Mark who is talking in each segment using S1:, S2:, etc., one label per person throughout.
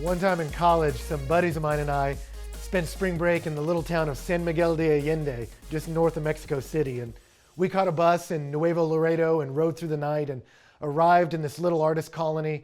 S1: One time in college, some buddies of mine and I spent spring break in the little town of San Miguel de Allende, just north of Mexico City. And we caught a bus in Nuevo Laredo and rode through the night and arrived in this little artist colony.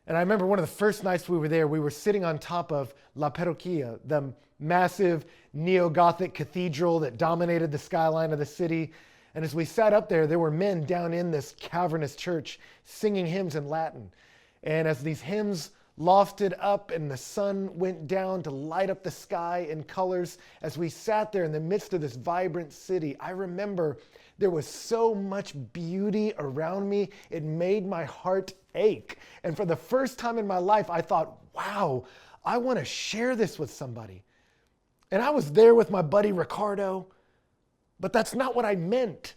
S1: And I remember one of the first nights we were there, we were sitting on top of La Parroquia, the massive neo-Gothic cathedral that dominated the skyline of the city. And as we sat up there, there were men down in this cavernous church singing hymns in Latin. And as these hymns lofted up and the sun went down to light up the sky in colors, as we sat there in the midst of this vibrant city, I remember there was so much beauty around me, it made my heart ache. And for the first time in my life, I thought, wow, I want to share this with somebody. And I was there with my buddy Ricardo, but that's not what I meant.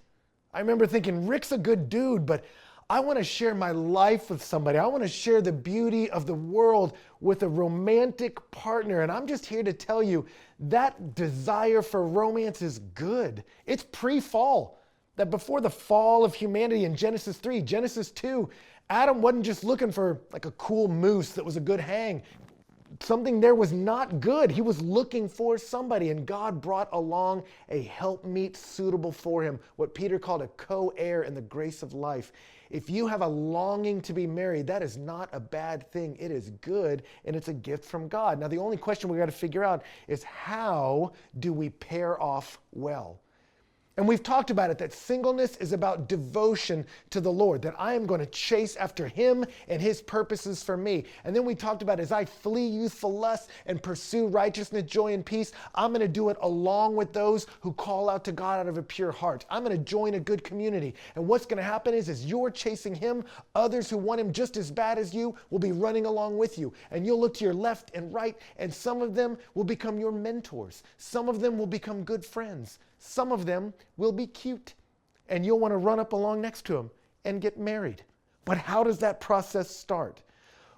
S1: I remember thinking, Rick's a good dude, but I want to share my life with somebody. I want to share the beauty of the world with a romantic partner. And I'm just here to tell you that desire for romance is good. It's pre-fall. That before the fall of humanity in Genesis 3, Genesis 2, Adam wasn't just looking for like a cool moose that was a good hang. Something there was not good. He was looking for somebody, and God brought along a helpmeet suitable for him, what Peter called a co-heir in the grace of life. If you have a longing to be married, that is not a bad thing. It is good, and it's a gift from God. Now, the only question we got to figure out is how do we pair off well? And we've talked about it, that singleness is about devotion to the Lord, that I am going to chase after him and his purposes for me. And then we talked about as I flee youthful lust and pursue righteousness, joy, and peace, I'm going to do it along with those who call out to God out of a pure heart. I'm going to join a good community. And what's going to happen is as you're chasing him, others who want him just as bad as you will be running along with you. And you'll look to your left and right, and some of them will become your mentors. Some of them will become good friends. Some of them will be cute, and you'll want to run up along next to them and get married. But how does that process start?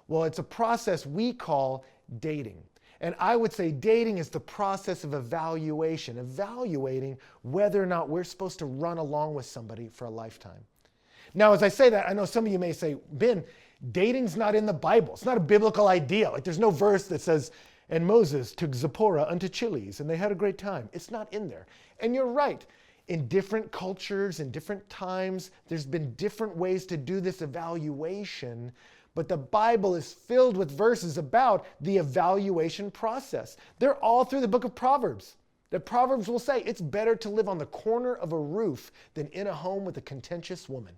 S1: Well, it's a process we call dating. And I would say dating is the process of evaluation, evaluating whether or not we're supposed to run along with somebody for a lifetime. Now, as I say that, I know some of you may say, Ben, dating's not in the Bible. It's not a biblical idea. Like there's no verse that says, and Moses took Zipporah unto Chiles, and they had a great time. It's not in there. And you're right. In different cultures, in different times, there's been different ways to do this evaluation. But the Bible is filled with verses about the evaluation process. They're all through the book of Proverbs. The Proverbs will say it's better to live on the corner of a roof than in a home with a contentious woman.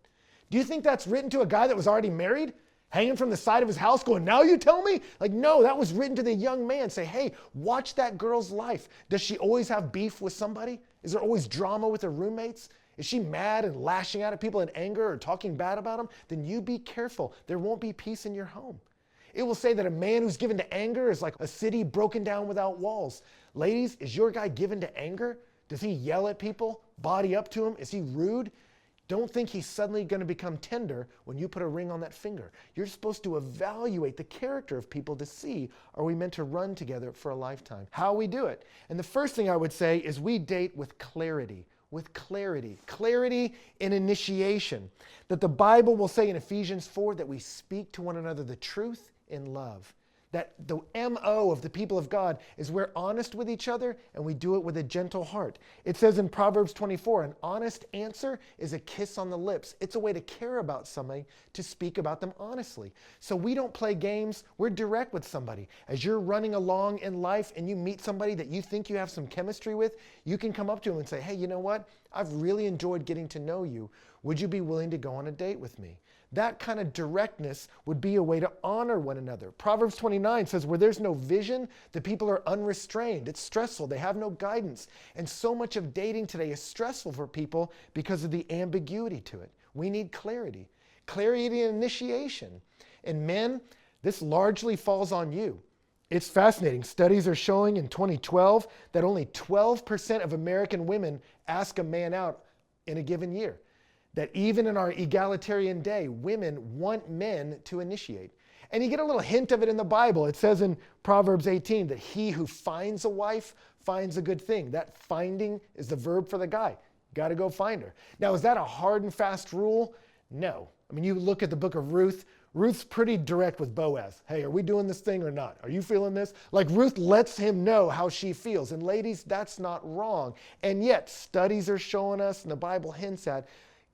S1: Do you think that's written to a guy that was already married? Hanging from the side of his house going, now you tell me? Like, no, that was written to the young man. Say, hey, watch that girl's life. Does she always have beef with somebody? Is there always drama with her roommates? Is she mad and lashing out at people in anger or talking bad about them? Then you be careful. There won't be peace in your home. It will say that a man who's given to anger is like a city broken down without walls. Ladies, is your guy given to anger? Does he yell at people? Body up to them? Is he rude? Don't think he's suddenly going to become tender when you put a ring on that finger. You're supposed to evaluate the character of people to see, are we meant to run together for a lifetime? How we do it. And the first thing I would say is we date with clarity. With clarity. Clarity in initiation. That the Bible will say in Ephesians 4 that we speak to one another the truth in love. That the MO of the people of God is we're honest with each other and we do it with a gentle heart. It says in Proverbs 24, an honest answer is a kiss on the lips. It's a way to care about somebody, to speak about them honestly. So we don't play games. We're direct with somebody. As you're running along in life and you meet somebody that you think you have some chemistry with, you can come up to them and say, hey, you know what? I've really enjoyed getting to know you. Would you be willing to go on a date with me? That kind of directness would be a way to honor one another. Proverbs 29 says, where there's no vision, the people are unrestrained. It's stressful. They have no guidance. And so much of dating today is stressful for people because of the ambiguity to it. We need clarity. Clarity and initiation. And men, this largely falls on you. It's fascinating. Studies are showing in 2012 that only 12% of American women ask a man out in a given year. That even in our egalitarian day, women want men to initiate. And you get a little hint of it in the Bible. It says in Proverbs 18 that he who finds a wife finds a good thing. That finding is the verb for the guy. Got to go find her. Now, is that a hard and fast rule? No. I mean, you look at the book of Ruth, Ruth's pretty direct with Boaz. Hey, are we doing this thing or not? Are you feeling this? Like Ruth lets him know how she feels. And ladies, that's not wrong. And yet studies are showing us, and the Bible hints at,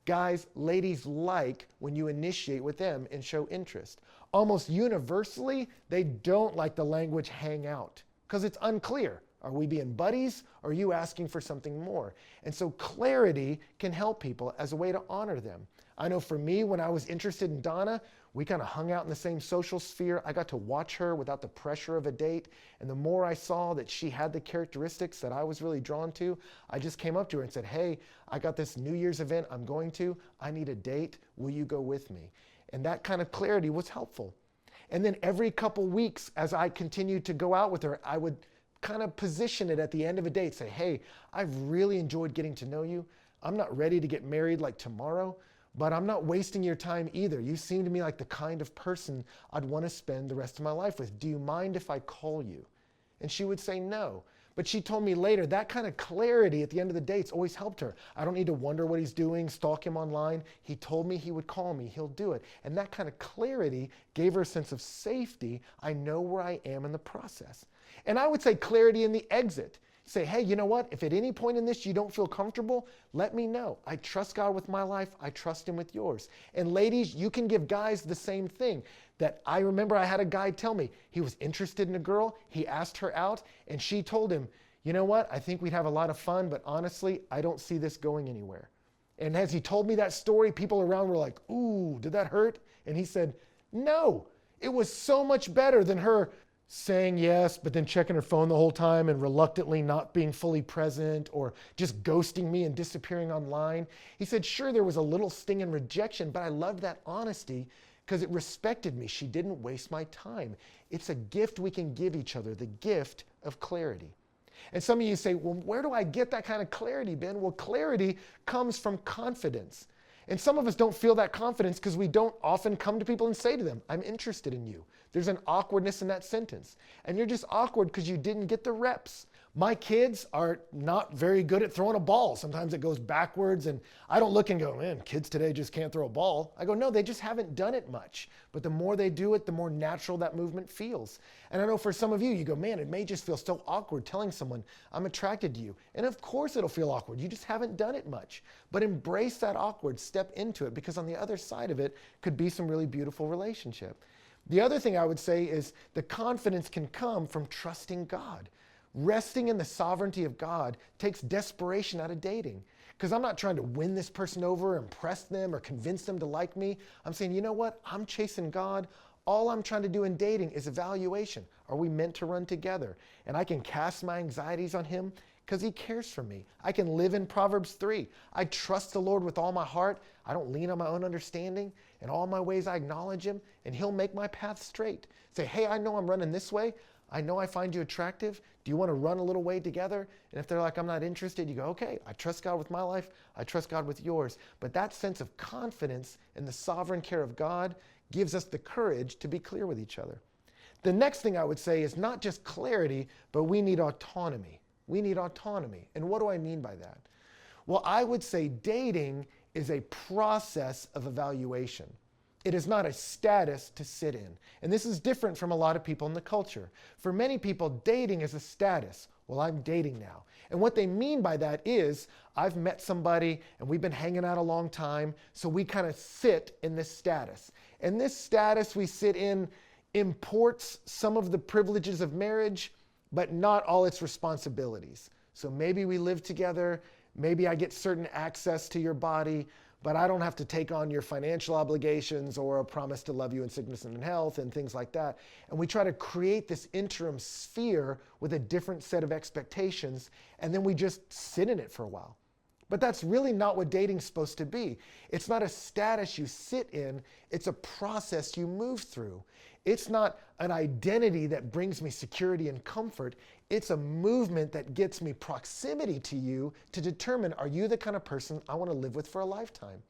S1: guys, ladies like when you initiate with them and show interest. Almost universally, they don't like the language hang out because it's unclear. Are we being buddies or are you asking for something more? And so clarity can help people as a way to honor them. I know for me, when I was interested in Donna, we kind of hung out in the same social sphere. I got to watch her without the pressure of a date. And the more I saw that she had the characteristics that I was really drawn to, I just came up to her and said, hey, I got this New Year's event I'm going to. I need a date. Will you go with me? And that kind of clarity was helpful. And then every couple weeks, as I continued to go out with her, I would kind of position it at the end of a date. Say, hey, I've really enjoyed getting to know you. I'm not ready to get married like tomorrow, but I'm not wasting your time either. You seem to me like the kind of person I'd want to spend the rest of my life with. Do you mind if I call you? And she would say no. But she told me later, that kind of clarity at the end of the dates always helped her. I don't need to wonder what he's doing, stalk him online. He told me he would call me. He'll do it. And that kind of clarity gave her a sense of safety. I know where I am in the process. And I would say clarity in the exit. Say, hey, you know what? If at any point in this you don't feel comfortable, let me know. I trust God with my life. I trust him with yours. And ladies, you can give guys the same thing. That I remember I had a guy tell me he was interested in a girl. He asked her out and she told him, you know what? I think we'd have a lot of fun, but honestly, I don't see this going anywhere. And as he told me that story, people around were like, ooh, did that hurt? And he said, no, it was so much better than her saying yes, but then checking her phone the whole time and reluctantly not being fully present or just ghosting me and disappearing online. He said, sure, there was a little sting and rejection, but I loved that honesty because it respected me. She didn't waste my time. It's a gift we can give each other, the gift of clarity. And some of you say, well, where do I get that kind of clarity, Ben? Well, clarity comes from confidence. And some of us don't feel that confidence because we don't often come to people and say to them, I'm interested in you. There's an awkwardness in that sentence. And you're just awkward because you didn't get the reps. My kids are not very good at throwing a ball. Sometimes it goes backwards and I don't look and go, man, kids today just can't throw a ball. I go, no, they just haven't done it much. But the more they do it, the more natural that movement feels. And I know for some of you, you go, man, it may just feel so awkward telling someone I'm attracted to you. And of course it'll feel awkward. You just haven't done it much. But embrace that awkward, step into it, because on the other side of it could be some really beautiful relationship. The other thing I would say is the confidence can come from trusting God. Resting in the sovereignty of God takes desperation out of dating. Because I'm not trying to win this person over, impress them, or convince them to like me. I'm saying, you know what? I'm chasing God. All I'm trying to do in dating is evaluation. Are we meant to run together? And I can cast my anxieties on him because he cares for me. I can live in Proverbs 3. I trust the Lord with all my heart. I don't lean on my own understanding. In all my ways I acknowledge him, and he'll make my path straight. Say, hey, I know I'm running this way. I know I find you attractive. Do you want to run a little way together? And if they're like, I'm not interested, you go, okay, I trust God with my life. I trust God with yours. But that sense of confidence in the sovereign care of God gives us the courage to be clear with each other. The next thing I would say is not just clarity, but we need autonomy. We need autonomy. And what do I mean by that? Well, I would say dating is a process of evaluation. It is not a status to sit in. And this is different from a lot of people in the culture. For many people, dating is a status. Well, I'm dating now. And what they mean by that is, I've met somebody and we've been hanging out a long time, so we kind of sit in this status. And this status we sit in imports some of the privileges of marriage, but not all its responsibilities. So maybe we live together, maybe I get certain access to your body, but I don't have to take on your financial obligations or a promise to love you in sickness and in health and things like that. And we try to create this interim sphere with a different set of expectations, and then we just sit in it for a while. But that's really not what dating's supposed to be. It's not a status you sit in, it's a process you move through. It's not an identity that brings me security and comfort. It's a movement that gets me proximity to you to determine, are you the kind of person I want to live with for a lifetime?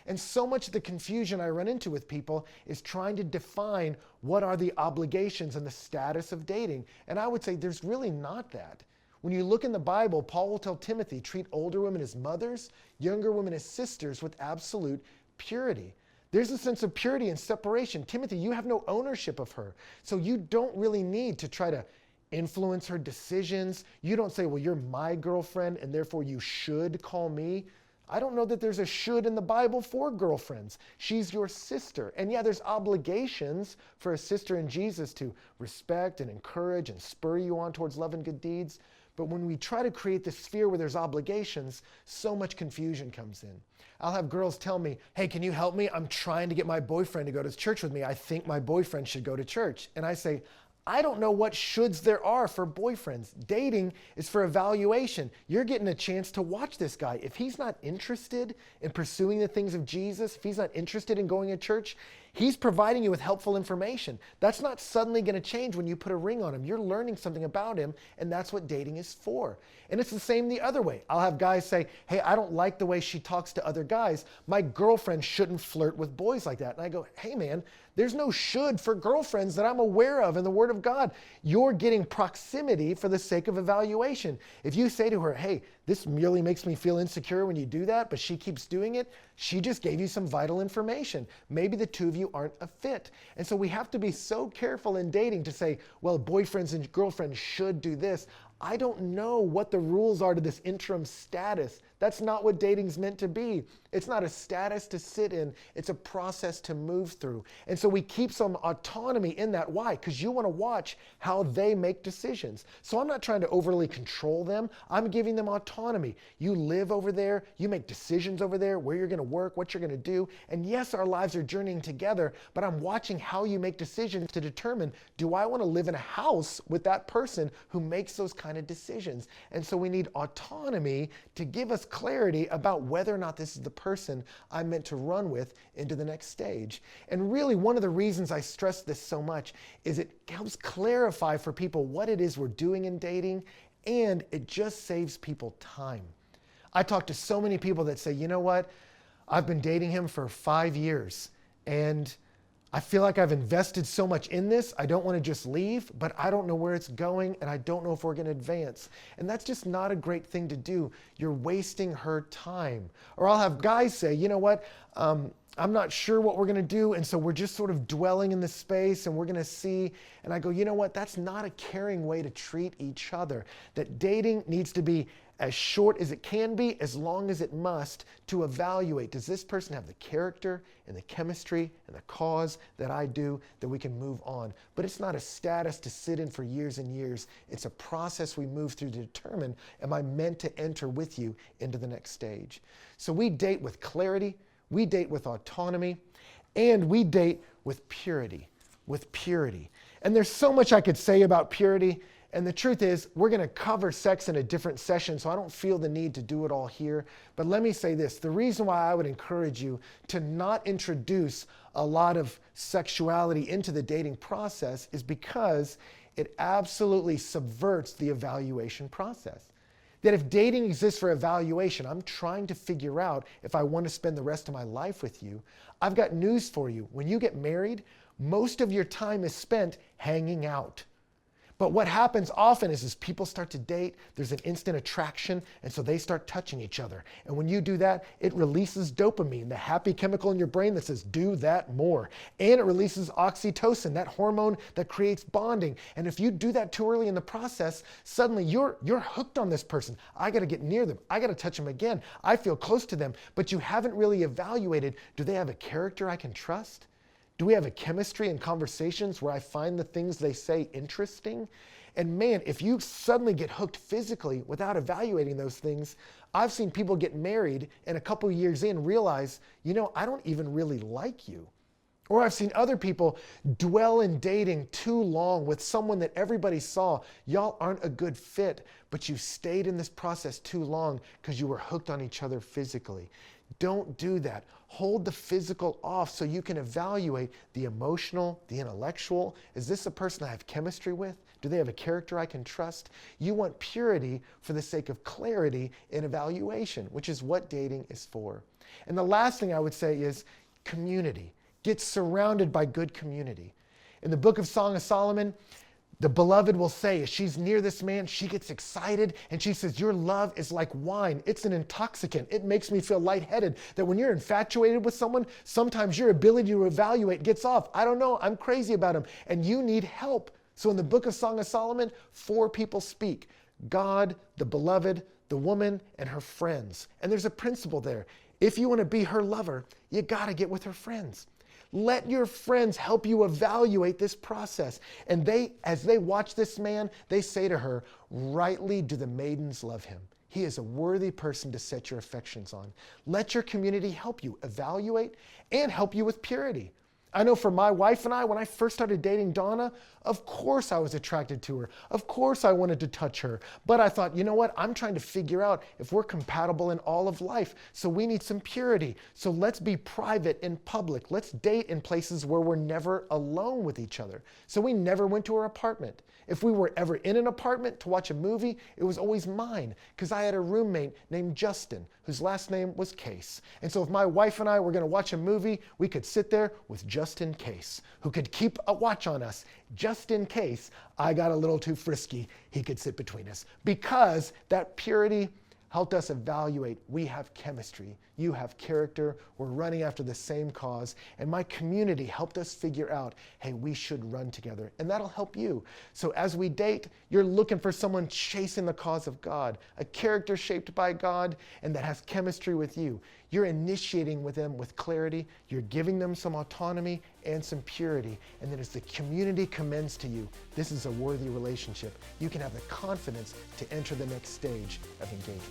S1: And so much of the confusion I run into with people is trying to define what are the obligations and the status of dating. And I would say there's really not that. When you look in the Bible, Paul will tell Timothy, treat older women as mothers, younger women as sisters with absolute purity. There's a sense of purity and separation. Timothy, you have no ownership of her. So you don't really need to try to influence her decisions. You don't say, well, you're my girlfriend and therefore you should call me. I don't know that there's a should in the Bible for girlfriends. She's your sister. And yeah, there's obligations for a sister in Jesus to respect and encourage and spur you on towards love and good deeds. But when we try to create this sphere where there's obligations, so much confusion comes in. I'll have girls tell me, hey, can you help me? I'm trying to get my boyfriend to go to church with me. I think my boyfriend should go to church. And I say, I don't know what shoulds there are for boyfriends. Dating is for evaluation. You're getting a chance to watch this guy. If he's not interested in pursuing the things of Jesus, if he's not interested in going to church, he's providing you with helpful information. That's not suddenly going to change when you put a ring on him. You're learning something about him, and that's what dating is for. And it's the same the other way. I'll have guys say, hey, I don't like the way she talks to other guys. My girlfriend shouldn't flirt with boys like that. And I go, hey, man, there's no should for girlfriends that I'm aware of in the Word of God. You're getting proximity for the sake of evaluation. If you say to her, hey, this really makes me feel insecure when you do that, but she keeps doing it, she just gave you some vital information. Maybe the two of you aren't a fit. And so we have to be so careful in dating to say, well, boyfriends and girlfriends should do this. I don't know what the rules are to this interim status. That's not what dating's meant to be. It's not a status to sit in. It's a process to move through. And so we keep some autonomy in that. Why? Because you want to watch how they make decisions. So I'm not trying to overly control them. I'm giving them autonomy. You live over there. You make decisions over there, where you're going to work, what you're going to do. And yes, our lives are journeying together, but I'm watching how you make decisions to determine, do I want to live in a house with that person who makes those kind of decisions? And so we need autonomy to give us clarity about whether or not this is the person I'm meant to run with into the next stage. And really, one of the reasons I stress this so much is it helps clarify for people what it is we're doing in dating, and it just saves people time. I talk to so many people that say, you know what? I've been dating him for 5 years, and I feel like I've invested so much in this, I don't want to just leave, but I don't know where it's going, and I don't know if we're going to advance. And that's just not a great thing to do. You're wasting her time. Or I'll have guys say, you know what, I'm not sure what we're going to do, and so we're just sort of dwelling in the space, and we're going to see. And I go, you know what, that's not a caring way to treat each other. That dating needs to be as short as it can be, as long as it must, to evaluate, does this person have the character and the chemistry and the cause that I do, that we can move on. But it's not a status to sit in for years and years. It's a process we move through to determine, am I meant to enter with you into the next stage? So we date with clarity, we date with autonomy, and we date with purity, And there's so much I could say about purity. And the truth is, we're going to cover sex in a different session, so I don't feel the need to do it all here. But let me say this. The reason why I would encourage you to not introduce a lot of sexuality into the dating process is because it absolutely subverts the evaluation process. That if dating exists for evaluation, I'm trying to figure out if I want to spend the rest of my life with you. I've got news for you. When you get married, most of your time is spent hanging out. But what happens often is people start to date, there's an instant attraction, and so they start touching each other. And when you do that, it releases dopamine, the happy chemical in your brain that says, do that more. And it releases oxytocin, that hormone that creates bonding. And if you do that too early in the process, suddenly you're hooked on this person. I got to get near them. I got to touch them again. I feel close to them. But you haven't really evaluated, do they have a character I can trust? Do we have a chemistry in conversations where I find the things they say interesting? And man, if you suddenly get hooked physically without evaluating those things, I've seen people get married and a couple years in realize, you know, I don't even really like you. Or I've seen other people dwell in dating too long with someone that everybody saw, y'all aren't a good fit, but you stayed in this process too long because you were hooked on each other physically. Don't do that. Hold the physical off so you can evaluate the emotional, the intellectual. Is this a person I have chemistry with? Do they have a character I can trust? You want purity for the sake of clarity in evaluation, which is what dating is for. And the last thing I would say is community. Get surrounded by good community. In the book of Song of Solomon, The beloved will say, as she's near this man, she gets excited and she says, your love is like wine. It's an intoxicant. It makes me feel lightheaded. That when you're infatuated with someone, sometimes your ability to evaluate gets off. I don't know, I'm crazy about him, and you need help. So in the book of Song of Solomon, 4 people speak: God, the beloved, the woman, and her friends. And there's a principle there. If you want to be her lover, you got to get with her friends. Let your friends help you evaluate this process. And as they watch this man, they say to her, rightly do the maidens love him. He is a worthy person to set your affections on. Let your community help you evaluate and help you with purity. I know for my wife and I, when I first started dating Donna, of course I was attracted to her. Of course I wanted to touch her. But I thought, you know what? I'm trying to figure out if we're compatible in all of life. So we need some purity. So let's be private in public. Let's date in places where we're never alone with each other. So we never went to her apartment. If we were ever in an apartment to watch a movie, it was always mine, because I had a roommate named Justin, whose last name was Case. And so if my wife and I were going to watch a movie, we could sit there with Justin Case, who could keep a watch on us, just in case I got a little too frisky. He could sit between us, because that purity helped us evaluate. We have chemistry. You have character. We're running after the same cause. And my community helped us figure out, hey, we should run together. And that'll help you. So as we date, you're looking for someone chasing the cause of God, a character shaped by God and that has chemistry with you. You're initiating with them with clarity. You're giving them some autonomy and some purity. And then as the community commends to you, this is a worthy relationship, you can have the confidence to enter the next stage of engagement.